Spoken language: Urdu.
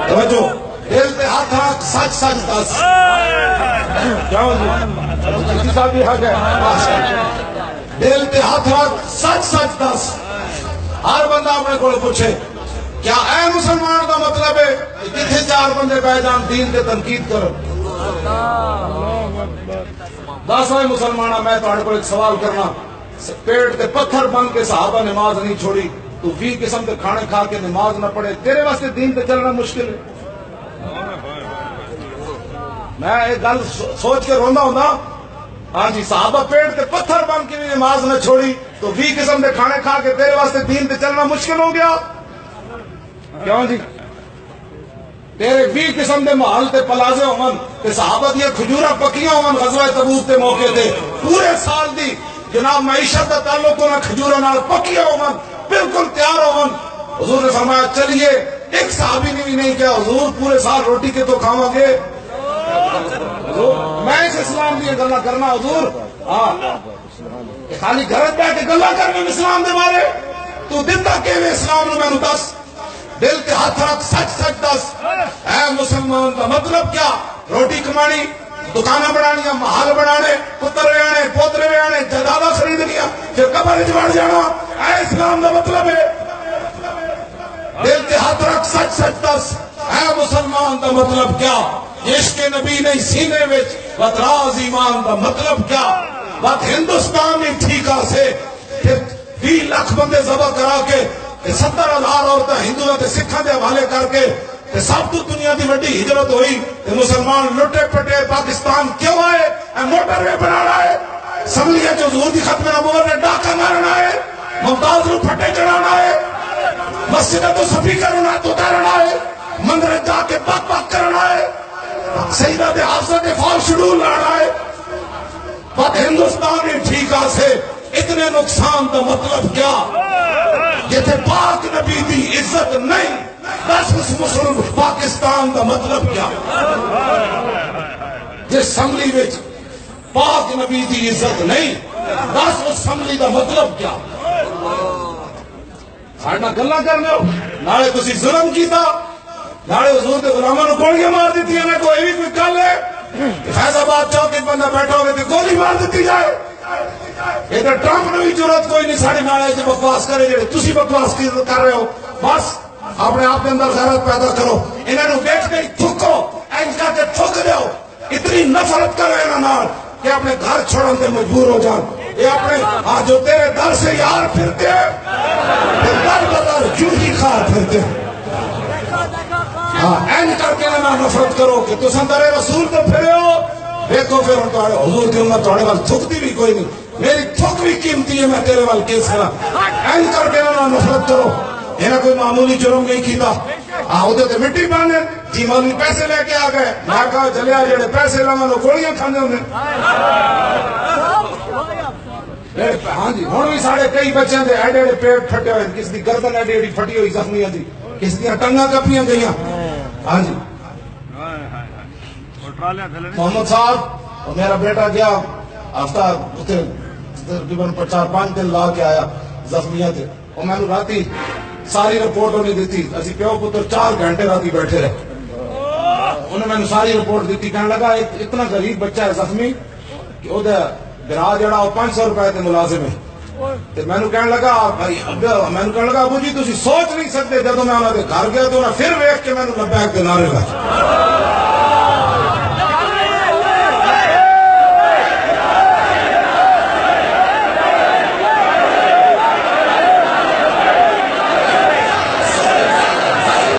توجہ، دل تے ہاتھ رکھ، سچ سچ دس. کیا صاحب بھی حق ہے. دل تے ہاتھ رکھ، سچ سچ دس. ہر بندہ اپنے کو پوچھے کیا اے مسلمان کا مطلب ہے جتنے چار بندے بہ جان دین تے تنقید کرو. دس ہوئے مسلمان، میں تہاڈے کو ایک سوال کرنا. پیٹ تے پتھر بن کے صحابہ نماز نہیں چھوڑی، تو 20 قسم کے کھانے کھا کے نماز نہ پڑھے، تیرے واسطے دین تے چلنا مشکل ہے. میں ایک گل سوچ کے روندا ہوں. ہاں جی، صحابہ پیٹ تے پتھر بن کے بھی نماز نہ چھوڑی، تو 20 قسم کے کھانے کھا کے تیرے واسطے دین تے چلنا مشکل ہو گیا. کیوں جی؟ تیرے 20 قسم دے محل تے پلازے ہون تے صحابہ دیا کھجوراں پکیاں ہون غزوہ تبوک تے موقع تے پورے سال دی جناب معیشت دا تعلق ہونا کھجوراں نال پکیاں ہون بالکل تیار ہون. حضور نے فرمایا چلیے، ایک صحابی نے بھی نہیں کہا حضور پورے سال روٹی کے تو کھاواں گے. میں اس اسلام دی گلاں کرنا حضور. ہاں، خالی گھر بیٹھ کے گلاں کرنے اسلام دے بارے. تو دندا کیویں اسلام نو مینوں دس. دل کے ہاتھ رکھ، سچ سچ دس. اے مسلمان کا مطلب کیا؟ روٹی کمانی، دکانیں بنانیاں، محل بنانے، پتر ویانے، پوترے ویانے، جائیداداں خریدنیاں، پھر قبر وچ وڑ جانا. اے اسلام کا مطلب ہے. دل کے ہاتھ رکھ، سچ سچ دس. اے مسلمان کا مطلب کیا؟ عشق نبی نہیں سینے وچ، وطراز ایمان کا مطلب کیا؟ بات ہندوستان میں ٹھیکا سے 20 لاکھ بندے ذبح کرا کے 70,000 عورتیں ہندوؤں تے سکھاں دے حوالے کر کے سب تو دنیا دی وڈی ہجرت ہوئی. مسلمان لٹے پٹے پاکستان کیوں آئے؟ اے موٹر وے بنانا ہے، اسمبلی وچ حضور دی ختم نبوت نے ڈاکہ مارنا ہے، ممتاز نو پھٹے چڑھانا ہے، مسجد تو سپیکر ہونا تو اتارنا ہے، مندر جا کے بک بک کرنا ہے، سیدہ دے حافظہ دے فال شیڈول لانا ہے. بات ہندوستان میں ٹھیکا سے اتنے نقصان کا مطلب کیا؟ جیسے پاک نبی دی عزت نہیں، بس اس مسلم پاکستان کا مطلب کیا؟ جس اسمبلی وچ پاک نبی دی عزت نہیں، بس اس اسمبلی کا مطلب کیا؟ ساڈا گلاں کرنے ہو نالے تسی ظلم کیتا، نالے حضور دے غلاماں نو گولیاں مار دیتی نے. کوئی بھی کوئی گل ہے فیض آباد چوک بندہ بیٹھا ہوگا تو گولی مار دیتی جائے. ادھر ٹرمپ نے بھی ضرورت کوئی نہیں سارے نالے سے بکواس کرے جڑے تسی بکواس کر رہے ہو. بس اپنے آپ کے اندر غیرت پیدا کرو، انہاں نو بیٹھ کے تھکو، اینج کر کے تھک دیو. اتنی نفرت کرو انہاں نال کہ اپنے گھر چھوڑن تے مجبور ہو جان. یہ اپنے جو تیرے در سے یار پھرتے ہیں در بدر جوتی خار پھرتے ہیں. اینج کر کے نہ نفرت کرو کہ تساں در رسول تو پھرے ہو. دیکھو پھر ہن تہاڈے حضور دی امت تہاڈے وال تھکتی بھی کوئی نہیں. میری تھک بھی قیمتی ہے، میں تیرے وال کیس کرا. اینج کر کے نہ نفرت کرو. انہیں کوئی معمولی جرم نہیں کیتا. اودے تے مٹی پانے جی مولوی پیسے لے کے آ گئے. میں کہا چلیا جڑے پیسے لاواں نو گولیاں کھاندے ہوندے. ہاں جی، ہن بھی ساڈے کئی بچیاں دے ایڈے ایڈے پیٹ پھٹے ہوئے، کس دی گردن ایڈی ایڈی پھٹی ہوئی زخمیاں دی، کس دی ٹنگاں کپیاں گئیاں. ہاں جی، محمد صاحب اور میرا بیٹا گیا ہفتہ تقریباً 4-5 دن لا کے آیا زخمیاں تھے. اور میں نے راتی ساری رپورٹ انہیں دیتی. اسی پیو پتر 4 گھنٹے راتی بیٹھے رہے. انہوں نے میں نے ساری رپورٹ دیتی. کہنے لگا اتنا غریب بچہ ہے زخمی کہ وہ گراہ جڑا وہ 500 روپے تے ملازم ہے. میں نے کہنے لگا ابو جی تسی سوچ نہیں سکتے جدو میں انہوں نے گھر گیا تو انہیں پھر ویکھ کے میں نے لبیک دے نعرے لگائے.